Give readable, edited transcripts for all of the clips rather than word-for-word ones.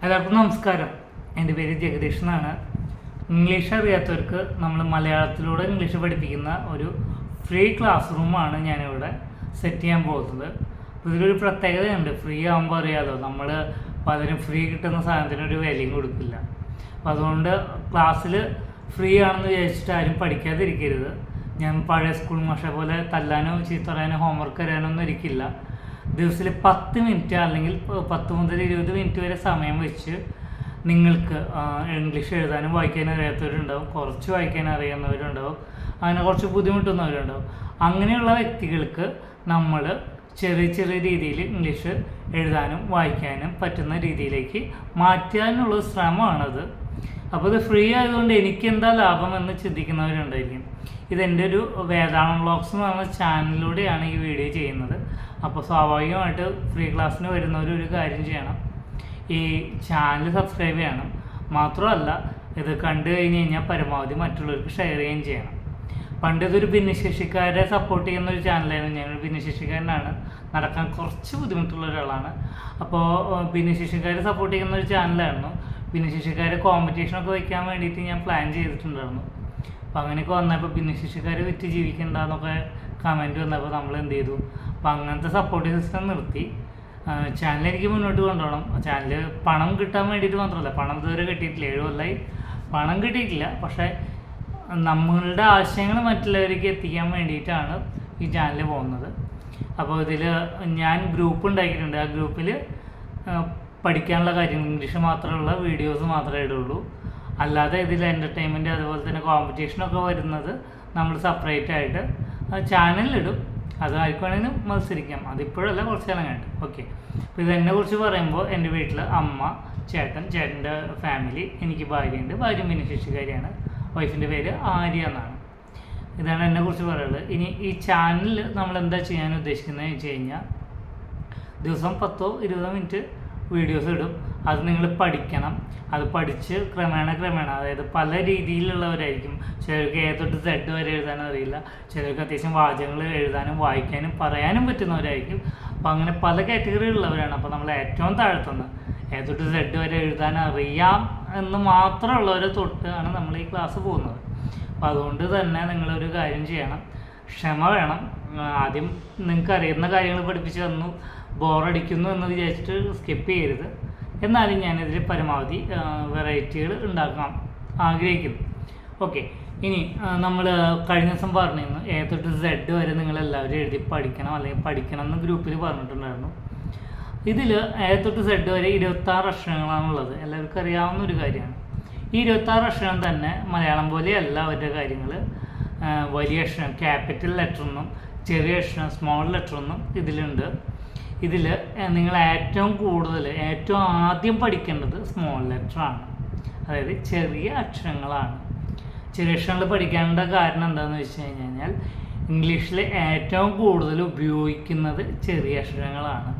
എല്ലാവർക്കും നമസ്കാരം. എൻ്റെ പേര് ജഗദീഷ് എന്നാണ്. ഇംഗ്ലീഷ് അറിയാത്തവർക്ക് നമ്മൾ മലയാളത്തിലൂടെ ഇംഗ്ലീഷ് പഠിപ്പിക്കുന്ന ഒരു ഫ്രീ ക്ലാസ് റൂമാണ് ഞാനിവിടെ സെറ്റ് ചെയ്യാൻ പോകുന്നത്. ഇതിലൊരു പ്രത്യേകതയുണ്ട്. ഫ്രീ ആകുമ്പോൾ അറിയാമല്ലോ, നമ്മൾ പലരും ഫ്രീ കിട്ടുന്ന സാധനത്തിന് ഒരു വിലയും കൊടുക്കില്ല. അപ്പോൾ അതുകൊണ്ട് ക്ലാസ്സിൽ ഫ്രീ ആണെന്ന് വിചാരിച്ചിട്ട് ആരും പഠിക്കാതിരിക്കരുത്. ഞാൻ പഴയ സ്കൂൾ മാഷെ പോലെ തല്ലാനോ ചീത്ത പറയാനോ ഹോംവർക്ക് തരാനോ ഒന്നും ഇരിക്കില്ല. ദിവസത്തിൽ 10 മിനിറ്റ് അല്ലെങ്കിൽ 10 മുതൽ 20 മിനിറ്റ് വരെ സമയം വെച്ച് നിങ്ങൾക്ക് ഇംഗ്ലീഷ് എഴുതാനും വായിക്കാനും അറിയാത്തവരുണ്ടാവും, കുറച്ച് വായിക്കാൻ അറിയാവുന്നവരുണ്ടാവും, അങ്ങനെ കുറച്ച് ബുദ്ധിമുട്ടുന്നവരുണ്ടാവും. അങ്ങനെയുള്ള വ്യക്തികൾക്ക് നമ്മൾ ചെറിയ ചെറിയ രീതിയിൽ ഇംഗ്ലീഷ് എഴുതാനും വായിക്കാനും പറ്റുന്ന രീതിയിലേക്ക് മാറ്റാനുള്ള ശ്രമമാണത്. അപ്പോൾ ഇത് ഫ്രീ ആയതുകൊണ്ട് എനിക്കെന്താ ലാഭം എന്ന് ചിന്തിക്കുന്നവരുണ്ടായിരിക്കും. ഇതെൻ്റെ ഒരു വേദാന്തം വ്ളോഗ്സ് എന്ന് പറഞ്ഞ ചാനലിലൂടെയാണ് ഈ വീഡിയോ ചെയ്യുന്നത്. അപ്പോൾ സ്വാഭാവികമായിട്ട് ഫ്രീ ക്ലാസ്സിന് വരുന്നവരൊരു കാര്യം ചെയ്യണം, ഈ ചാനൽ സബ്സ്ക്രൈബ് ചെയ്യണം. മാത്രമല്ല, ഇത് കണ്ടു കഴിഞ്ഞ് കഴിഞ്ഞാൽ പരമാവധി മറ്റുള്ളവർക്ക് ഷെയർ ചെയ്യുകയും ചെയ്യണം. പണ്ട് ഇതൊരു ഭിന്നശേഷിക്കാരെ സപ്പോർട്ട് ചെയ്യുന്ന ഒരു ചാനലായിരുന്നു. ഞാനൊരു ഭിന്നശേഷിക്കാരനാണ്, നടക്കാൻ കുറച്ച് ബുദ്ധിമുട്ടുള്ള ഒരാളാണ്. അപ്പോൾ ഭിന്നശേഷിക്കാരെ സപ്പോർട്ട് ചെയ്യുന്ന ഒരു ചാനലായിരുന്നു. ഭിന്നശേഷിക്കാരെ കോമ്പറ്റീഷനൊക്കെ വയ്ക്കാൻ വേണ്ടിയിട്ട് ഞാൻ പ്ലാൻ ചെയ്തിട്ടുണ്ടായിരുന്നു. അപ്പോൾ അങ്ങനെയൊക്കെ വന്നപ്പോൾ ഭിന്നശേഷിക്കാരെ വിറ്റ് ജീവിക്കണ്ടെന്നൊക്കെ കമൻറ്റ് വന്നപ്പോൾ നമ്മൾ എന്ത് ചെയ്തു, അപ്പോൾ അങ്ങനത്തെ സപ്പോർട്ടിംഗ് സിസ്റ്റം നിർത്തി. ചാനൽ എനിക്ക് മുന്നോട്ട് കൊണ്ടുപോകണം. ചാനൽ പണം കിട്ടാൻ വേണ്ടിയിട്ട് മാത്രമല്ല, പണം ഇതുവരെ കിട്ടിയിട്ടില്ല, 7 കൊല്ലമായി പണം കിട്ടിയിട്ടില്ല. പക്ഷേ നമ്മളുടെ ആശയങ്ങൾ മറ്റുള്ളവർക്ക് എത്തിക്കാൻ വേണ്ടിയിട്ടാണ് ഈ ചാനൽ പോകുന്നത്. അപ്പോൾ ഇതിൽ ഞാൻ ഗ്രൂപ്പ് ഉണ്ടാക്കിയിട്ടുണ്ട്. ആ ഗ്രൂപ്പിൽ പഠിക്കാനുള്ള കാര്യങ്ങൾ ഇംഗ്ലീഷ് മാത്രമുള്ള വീഡിയോസ് മാത്രമേ ഇടുള്ളൂ. അല്ലാതെ ഇതിൽ എൻ്റർടൈൻമെൻറ്റ് അതുപോലെ തന്നെ കോമ്പറ്റീഷനൊക്കെ വരുന്നത് നമ്മൾ സെപ്പറേറ്റ് ആയിട്ട് ചാനലിലിടും. അത് ആർക്ക് വേണമെങ്കിലും മത്സരിക്കാം. അതിപ്പോഴല്ല, കുറച്ച് കാലം കഴിഞ്ഞിട്ട്. ഓക്കെ. അപ്പോൾ ഇതെന്നെ കുറിച്ച് പറയുമ്പോൾ എൻ്റെ വീട്ടിൽ അമ്മ, ചേട്ടൻ, ചേട്ടൻ്റെ ഫാമിലി, എനിക്ക് ഭാര്യയുണ്ട്. ഭാര്യ ഭിന്നശേഷിക്കാരിയാണ്. വൈഫിൻ്റെ പേര് ആര്യ എന്നാണ്. ഇതാണ് എന്നെക്കുറിച്ച് പറയുന്നത്. ഇനി ഈ ചാനലിൽ നമ്മൾ എന്താ ചെയ്യാൻ ഉദ്ദേശിക്കുന്നത് വെച്ച് കഴിഞ്ഞാൽ, ദിവസം 10-20 മിനിറ്റ് വീഡിയോസ് ഇടും. അത് നിങ്ങൾ പഠിക്കണം. അത് പഠിച്ച് ക്രമേണ അതായത് പല രീതിയിലുള്ളവരായിരിക്കും. ചിലർക്ക് A തൊട്ട് Z വരെ എഴുതാനും അറിയില്ല, ചിലർക്ക് അത്യാവശ്യം വാചകങ്ങൾ എഴുതാനും വായിക്കാനും പറയാനും പറ്റുന്നവരായിരിക്കും. അപ്പോൾ അങ്ങനെ പല കാറ്റഗറിയിലുള്ളവരാണ്. അപ്പോൾ നമ്മൾ ഏറ്റവും താഴ്ത്തുന്ന A തൊട്ട് Z വരെ എഴുതാൻ അറിയാം എന്ന് മാത്രമുള്ളവരെ തൊട്ടാണ് നമ്മൾ ഈ ക്ലാസ് പോകുന്നത്. അപ്പോൾ അതുകൊണ്ട് തന്നെ നിങ്ങളൊരു കാര്യം ചെയ്യണം, ക്ഷമ വേണം. ആദ്യം നിങ്ങൾക്ക് അറിയുന്ന കാര്യങ്ങൾ പഠിപ്പിച്ച് തന്നു, ബോറടിക്കുന്നു എന്ന് വിചാരിച്ചിട്ട് സ്കിപ്പ് ചെയ്യരുത്. എന്നാലും ഞാനിതിൽ പരമാവധി വെറൈറ്റികൾ ഉണ്ടാക്കാൻ ആഗ്രഹിക്കുന്നു. ഓക്കെ. ഇനി നമ്മൾ കഴിഞ്ഞ ദിവസം പറഞ്ഞിരുന്നു A തൊട്ട് Z വരെ നിങ്ങളെല്ലാവരും എഴുതി പഠിക്കണം, അല്ലെങ്കിൽ പഠിക്കണം എന്ന് ഗ്രൂപ്പിൽ പറഞ്ഞിട്ടുണ്ടായിരുന്നു. ഇതിൽ A തൊട്ട് Z വരെ 26 അക്ഷരങ്ങളാണുള്ളത്. എല്ലാവർക്കും അറിയാവുന്ന ഒരു കാര്യമാണ്. ഈ 26 അക്ഷരം തന്നെ മലയാളം പോലെയല്ല അവരുടെ കാര്യങ്ങൾ. വലിയ അക്ഷരം ക്യാപിറ്റൽ ലെറ്ററൊന്നും ചെറിയ അക്ഷരം സ്മോൾ ലെറ്ററൊന്നും ഇതിലുണ്ട്. ഇതിൽ നിങ്ങൾ ഏറ്റവും ആദ്യം പഠിക്കേണ്ടത് സ്മോൾ ലെറ്ററാണ്, അതായത് ചെറിയ അക്ഷരങ്ങളാണ്. ചെറിയ അക്ഷരങ്ങൾ പഠിക്കേണ്ട കാരണം എന്താണെന്ന് വെച്ച് കഴിഞ്ഞാൽ, ഇംഗ്ലീഷിൽ ഏറ്റവും കൂടുതൽ ഉപയോഗിക്കുന്നത് ചെറിയ അക്ഷരങ്ങളാണ്,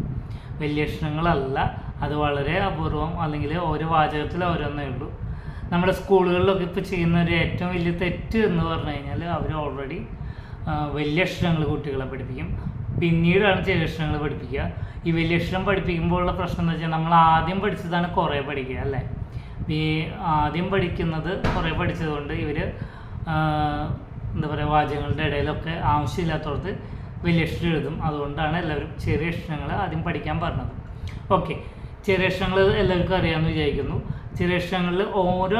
വലിയ അക്ഷരങ്ങളല്ല. അത് വളരെ അപൂർവം, അല്ലെങ്കിൽ ഓരോ വാചകത്തിൽ ഓരോന്നേ ഉള്ളൂ. നമ്മുടെ സ്കൂളുകളിലൊക്കെ ഇപ്പോൾ ചെയ്യുന്ന ഒരു ഏറ്റവും വലിയ തെറ്റ് എന്ന് പറഞ്ഞു കഴിഞ്ഞാൽ, അവർ ഓൾറെഡി വലിയ അക്ഷരങ്ങൾ കുട്ടികളെ പഠിപ്പിക്കും, പിന്നീടാണ് ചെറിയ അക്ഷരങ്ങൾ പഠിപ്പിക്കുക. ഈ വലിയ അക്ഷരം പഠിപ്പിക്കുമ്പോഴുള്ള പ്രശ്നം എന്ന് വെച്ചാൽ, നമ്മൾ ആദ്യം പഠിച്ചതാണ് കുറേ പഠിക്കുക, അല്ലേ? ഈ ആദ്യം പഠിക്കുന്നത് കുറേ പഠിച്ചതുകൊണ്ട് ഇവർ എന്താ പറയുക, വാചകങ്ങളുടെ ഇടയിലൊക്കെ ആവശ്യമില്ലാത്തടത്ത് വലിയ അക്ഷരം എഴുതും. അതുകൊണ്ടാണ് എല്ലാവരും ചെറിയ അക്ഷരങ്ങൾ ആദ്യം പഠിക്കാൻ പറഞ്ഞത്. ഓക്കെ. ചെറിയ അക്ഷരങ്ങൾ എല്ലാവർക്കും അറിയാമെന്ന് വിചാരിക്കുന്നു. ചെറിയ അക്ഷരങ്ങളിൽ ഓരോ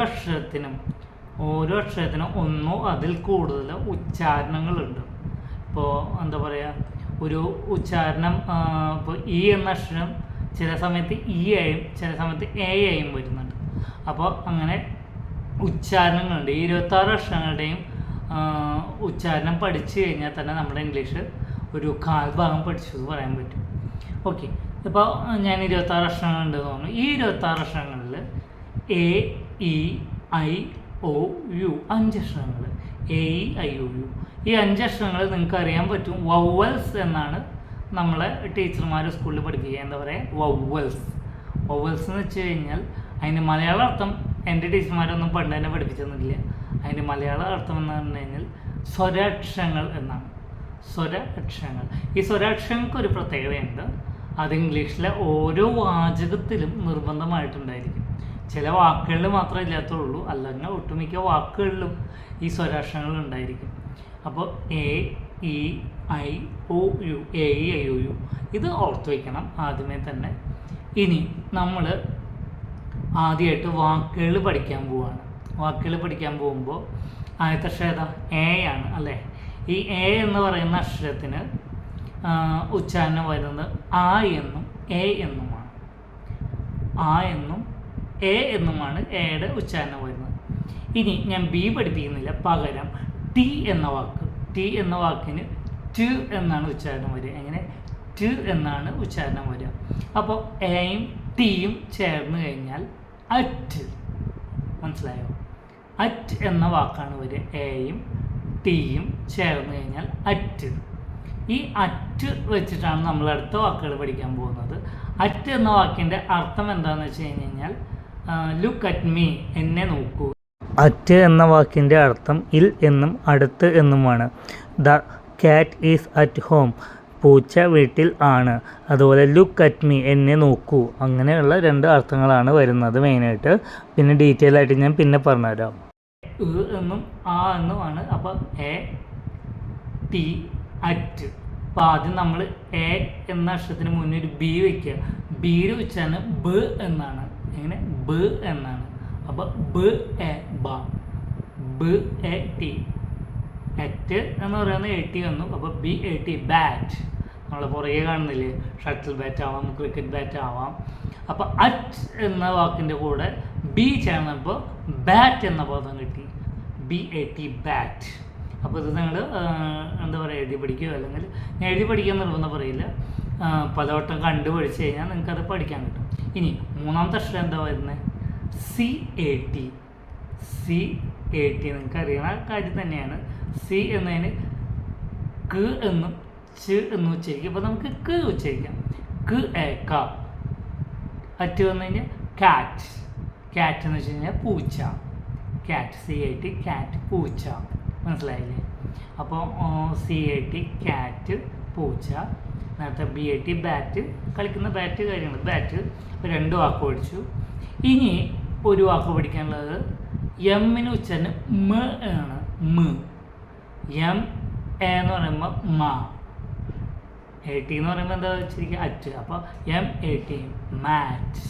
അക്ഷരത്തിനും ഒന്നോ അതിൽ കൂടുതൽ ഉച്ചാരണങ്ങളുണ്ട്. ഇപ്പോൾ എന്താ പറയുക, ഒരു ഉച്ചാരണം, ഇപ്പോൾ ഇ എന്ന അക്ഷരം ചില സമയത്ത് ഇ ആയും ചില സമയത്ത് എ ആയും വരുന്നുണ്ട്. അപ്പോൾ അങ്ങനെ ഉച്ചാരണങ്ങളുണ്ട്. ഈ 26 അക്ഷരങ്ങളുടെയും ഉച്ചാരണം പഠിച്ചു കഴിഞ്ഞാൽ തന്നെ നമ്മുടെ ഇംഗ്ലീഷ് ഒരു 1/4 ഭാഗം പഠിച്ചു എന്ന് പറയാൻ പറ്റും. ഓക്കെ. ഇപ്പോൾ ഞാൻ 26 അക്ഷരങ്ങളുണ്ടെന്ന് തോന്നുന്നു. ഈ 26 അക്ഷരങ്ങളിൽ A, E, I, O, U 5 അക്ഷരങ്ങൾ. A, E, I, O, U ഈ 5 അക്ഷരങ്ങൾ നിങ്ങൾക്ക് അറിയാൻ പറ്റും. വവ്വൽസ് എന്നാണ് നമ്മളെ ടീച്ചർമാർ സ്കൂളിൽ പഠിപ്പിക്കുക. എന്താ പറയുക, വവ്വൽസ് എന്ന് വെച്ച് കഴിഞ്ഞാൽ അതിൻ്റെ മലയാള അർത്ഥം എൻ്റെ ടീച്ചർമാരൊന്നും പണ്ട് തന്നെ പഠിപ്പിച്ചൊന്നുമില്ല. അതിൻ്റെ മലയാള അർത്ഥം എന്ന് പറഞ്ഞു കഴിഞ്ഞാൽ സ്വരാക്ഷരങ്ങൾ എന്നാണ്. സ്വരാക്ഷരങ്ങൾ. ഈ സ്വരാക്ഷരങ്ങൾക്ക് ഒരു പ്രത്യേകതയുണ്ട്. അത് ഇംഗ്ലീഷിലെ ഓരോ വാചകത്തിലും നിർബന്ധമായിട്ടുണ്ടായിരിക്കും. ചില വാക്കുകളിൽ മാത്രമേ ഇല്ലാത്തുള്ളൂ, അല്ലെങ്കിൽ ഒട്ടുമിക്ക വാക്കുകളിലും ഈ സ്വരാക്ഷരങ്ങൾ ഉണ്ടായിരിക്കും. അപ്പോൾ A, E, I, O, U, A, E, I, O, U ഇത് ഓർത്ത് വയ്ക്കണം ആദ്യമേ തന്നെ. ഇനി നമ്മൾ ആദ്യമായിട്ട് വാക്കുകൾ പഠിക്കാൻ പോവുകയാണ്. വാക്കുകൾ പഠിക്കാൻ പോകുമ്പോൾ ആദ്യത്തെ അക്ഷരം ഏതാ? എ ആണ് അല്ലേ? ഈ എ എന്ന് പറയുന്ന അക്ഷരത്തിന് ഉച്ചാരണം വരുന്നത് ആ എന്നും എ എന്നുമാണ്. ആ എന്നും എ എന്നുമാണ് എയുടെ ഉച്ചാരണം വരുന്നത്. ഇനി ഞാൻ ബി പഠിപ്പിക്കുന്നില്ല, പകരം ടി എന്ന വാക്ക്, ടി എന്ന വാക്കിന് ട് എന്നാണ് ഉച്ചാരണം വരിക. എങ്ങനെ? ട് എന്നാണ് ഉച്ചാരണം വരിക. അപ്പോൾ എയും ടിയും ചേർന്ന് കഴിഞ്ഞാൽ അറ്റ്. മനസ്സിലായോ? അറ്റ് എന്ന വാക്കാണ് വരിക. എയും ടിയും ചേർന്ന് കഴിഞ്ഞാൽ അറ്റ്. ഈ അറ്റ് വെച്ചിട്ടാണ് നമ്മൾ അടുത്ത വാക്കുകൾ പഠിക്കാൻ പോകുന്നത്. അറ്റ് എന്ന വാക്കിൻ്റെ അർത്ഥം എന്താണെന്ന് വെച്ച് കഴിഞ്ഞാൽ ലുക്ക് അറ്റ് മീ, എന്നെ നോക്കൂ. അറ്റ് എന്ന വാക്കിൻ്റെ അർത്ഥം ഇൽ എന്നും അടുത്ത് എന്നുമാണ്. The cat is at home, പൂച്ച വീട്ടിൽ ആണ്. അതുപോലെ ലുക്ക് അറ്റ് മീ, എന്നെ നോക്കൂ. അങ്ങനെയുള്ള 2 അർത്ഥങ്ങളാണ് വരുന്നത് മെയിനായിട്ട്. പിന്നെ ഡീറ്റെയിൽ ആയിട്ട് ഞാൻ പിന്നെ പറഞ്ഞുതരാം. എന്നും ആ എന്നുമാണ്. അപ്പോൾ എ, ടി, അറ്റ്. അപ്പോൾ ആദ്യം നമ്മൾ എ എന്ന അക്ഷരത്തിന് മുന്നേ ഒരു ബി വയ്ക്കുക. ബിയുടെ ഉച്ചാരണം ബ എന്നാണ്. എങ്ങനെ? ബ എന്നാണ്. അപ്പോൾ ബ എ, ബ, ബ എ ടി. അറ്റ് എന്ന് പറയുന്നത് എ ടി വന്നു. അപ്പോൾ ബി എ ടി, ബാറ്റ്. നമ്മൾ പുറകെ കാണുന്നില്ലേ? ഷട്ടിൽ ബാറ്റ് ആവാം, ക്രിക്കറ്റ് ബാറ്റ് ആവാം. അപ്പോൾ അറ്റ് എന്ന വാക്കിൻ്റെ കൂടെ ബി ചേർന്നപ്പോൾ ബാറ്റ് എന്ന പദം കിട്ടി. B A T, bat. അപ്പോൾ ഇത് നിങ്ങൾ എന്താ പറയുക, എഴുതി പഠിക്കുകയോ അല്ലെങ്കിൽ ഞാൻ എഴുതി പഠിക്കാൻ നിർബന്ധം പറയില്ല, പലവട്ടം കണ്ടു പഠിച്ചു കഴിഞ്ഞാൽ നിങ്ങൾക്കത് പഠിക്കാൻ കിട്ടും. ഇനി മൂന്നാമത്തെ അക്ഷരം എന്താ വരുന്നത്? C A T. C A T നിങ്ങൾക്ക് അറിയുന്ന കാര്യം തന്നെയാണ്. സി എന്നതിന് ക എന്നും ച് എന്നും ഉച്ചരിക്കും. അപ്പോൾ നമുക്ക് ക ഉച്ചരിക്കാം. ക എ ക. അറ്റ് വന്നു കഴിഞ്ഞാൽ കാറ്റ്. കാറ്റ് എന്ന് വെച്ച് കഴിഞ്ഞാൽ പൂച്ച. കാറ്റ്, സി എ ടി, കാറ്റ്, പൂച്ച. മനസ്സിലായില്ലേ? അപ്പോൾ സി എ ടി, കാറ്റ്, പൂച്ച. നേരത്തെ ബി എ ടി, ബാറ്റ്, കളിക്കുന്ന ബാറ്റ് കാര്യങ്ങൾ, ബാറ്റ്. 2 വാക്ക് പഠിച്ചു. ഇനി ഒരു വാക്ക് പഠിക്കാനുള്ളത് എമ്മിന് ഉച്ചാരണം മ ആണ്. മ. എം എ എന്ന് പറയുമ്പോൾ മ. എ ടി എന്ന് പറയുമ്പോൾ എന്താ വെച്ചിരിക്കുക? അറ്റ്. അപ്പോൾ എം എ ടി, മാറ്റ്.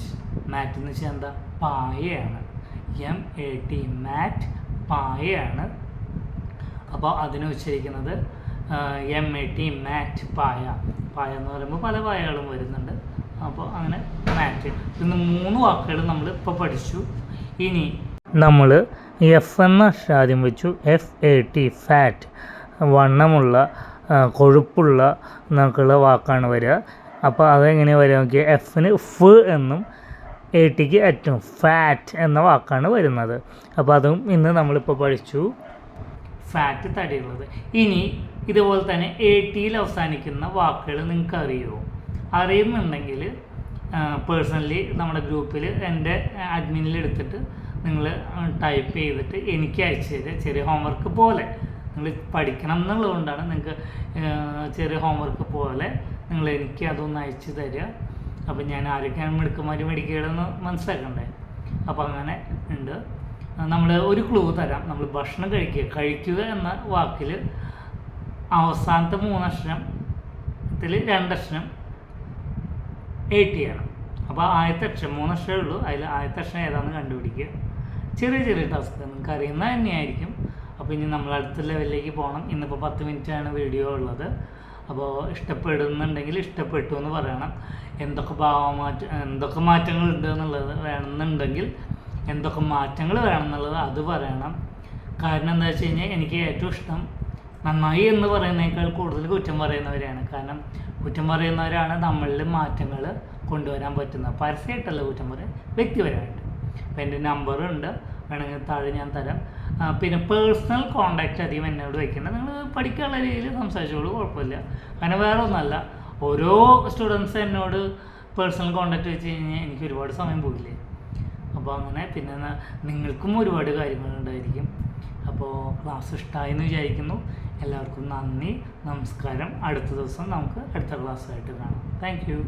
മാറ്റ് എന്ന് വെച്ചാൽ എന്താ? പായയാണ്. എം എ ടി, മാറ്റ്, പായയാണ്. അപ്പോൾ അതിനെ ഉച്ചരിക്കുന്നത് എം എ ടി, മാറ്റ്, പായ. പായ എന്ന് പറയുമ്പോൾ പല പായകളും വരുന്നുണ്ട്. അപ്പോൾ അങ്ങനെ മാറ്റ്. ഇന്ന് 3 വാക്കുകൾ നമ്മൾ ഇപ്പോൾ പഠിച്ചു. ഇനി നമ്മൾ എഫ് എന്ന അക്ഷരം ആദ്യം വെച്ചു. F A T, fat. വണ്ണമുള്ള, കൊഴുപ്പുള്ള എന്നൊക്കെയുള്ള വാക്കാണ് വരിക. അപ്പോൾ അതെങ്ങനെയാണ് വരിക നോക്കിയാൽ എഫിന് ഫ് എന്നും എ ടിക്ക് അറ്റും, ഫാറ്റ് എന്ന വാക്കാണ് വരുന്നത്. അപ്പോൾ അതും ഇന്ന് നമ്മളിപ്പോൾ പഠിച്ചു. ഫാറ്റ്, തടിയുള്ളത്. ഇനി ഇതുപോലെ തന്നെ എ ടിയിൽ അവസാനിക്കുന്ന വാക്കുകൾ നിങ്ങൾക്ക് അറിയുമോ? അറിയുന്നുണ്ടെങ്കിൽ പേഴ്സണലി നമ്മുടെ ഗ്രൂപ്പിൽ എൻ്റെ അഡ്മിനിൽ എടുത്തിട്ട് നിങ്ങൾ ടൈപ്പ് ചെയ്തിട്ട് എനിക്ക് അയച്ചു തരിക. ചെറിയ ഹോംവർക്ക് പോലെ നിങ്ങൾ പഠിക്കണം എന്നുള്ളതുകൊണ്ടാണ്. നിങ്ങൾക്ക് ചെറിയ ഹോംവർക്ക് പോലെ നിങ്ങൾ എനിക്ക് അതൊന്ന് അയച്ചു തരിക. അപ്പം ഞാൻ ആരൊക്കെയാണ് മിടുക്കന്മാർ മെഡിക്കലെന്ന് മനസ്സിലാക്കണ്ടേ? അപ്പോൾ അങ്ങനെ ഉണ്ട്. നമ്മൾ ഒരു ക്ലൂ തരാം. നമ്മൾ ഭക്ഷണം കഴിക്കുക എന്ന വാക്കിൽ അവസാനത്തെ 3 അക്ഷരത്തിൽ 2 അക്ഷരം എ ടി ആണ്. അപ്പോൾ ആദ്യത്തെ അക്ഷരം 3 അക്ഷരമേ ഉള്ളൂ. അതിൽ ആദ്യത്തെ അക്ഷരം ഏതാണെന്ന് കണ്ടുപിടിക്കുക. ചെറിയ ടാസ്ക് നിങ്ങൾക്ക് അറിയുന്നത് തന്നെയായിരിക്കും. അപ്പോൾ ഇനി നമ്മൾ അടുത്ത ലെവലിലേക്ക് പോകണം. ഇന്നിപ്പോൾ 10 മിനിറ്റാണ് വീഡിയോ ഉള്ളത്. അപ്പോൾ ഇഷ്ടപ്പെടുന്നുണ്ടെങ്കിൽ ഇഷ്ടപ്പെട്ടു എന്ന് പറയണം. എന്തൊക്കെ മാറ്റങ്ങളുണ്ട് എന്നുള്ളത് വേണമെന്നുണ്ടെങ്കിൽ എന്തൊക്കെ മാറ്റങ്ങൾ വേണമെന്നുള്ളത് അത് പറയണം. കാരണം എന്താ വെച്ച് കഴിഞ്ഞാൽ എനിക്ക് ഏറ്റവും ഇഷ്ടം നന്നായി എന്ന് പറയുന്നതിനേക്കാൾ കൂടുതൽ കുറ്റം പറയുന്നവരെയാണ്. കാരണം കുറ്റം പറയുന്നവരാണ് നമ്മളിൽ മാറ്റങ്ങൾ കൊണ്ടുവരാൻ പറ്റുന്നത്. പരസ്യമായിട്ടല്ല കുറ്റം പറയാം, വ്യക്തിപരമായിട്ട്. അപ്പോൾ എൻ്റെ നമ്പറുണ്ട്, വേണമെങ്കിൽ താഴെ ഞാൻ തരാം. പിന്നെ പേഴ്സണൽ കോണ്ടാക്റ്റ് അധികം എന്നോട് വയ്ക്കേണ്ടത്. നിങ്ങൾ പഠിക്കാനുള്ള രീതിയിൽ സംസാരിച്ചോളൂ, കുഴപ്പമില്ല. കാരണം വേറെ ഒന്നല്ല, ഓരോ സ്റ്റുഡൻസ് എന്നോട് പേഴ്സണൽ കോണ്ടാക്റ്റ് വെച്ച് കഴിഞ്ഞാൽ എനിക്ക് ഒരുപാട് സമയം പോകില്ലേ. അപ്പോൾ അങ്ങനെ പിന്നെ നിങ്ങൾക്കും ഒരുപാട് കാര്യങ്ങളുണ്ടായിരിക്കും. അപ്പോൾ ക്ലാസ് ഇഷ്ടമായി എന്ന് വിചാരിക്കുന്നു. എല്ലാവർക്കും നന്ദി, നമസ്കാരം. അടുത്ത ദിവസം നമുക്ക് അടുത്ത ക്ലാസ്സായിട്ട് കാണാം. Thank you.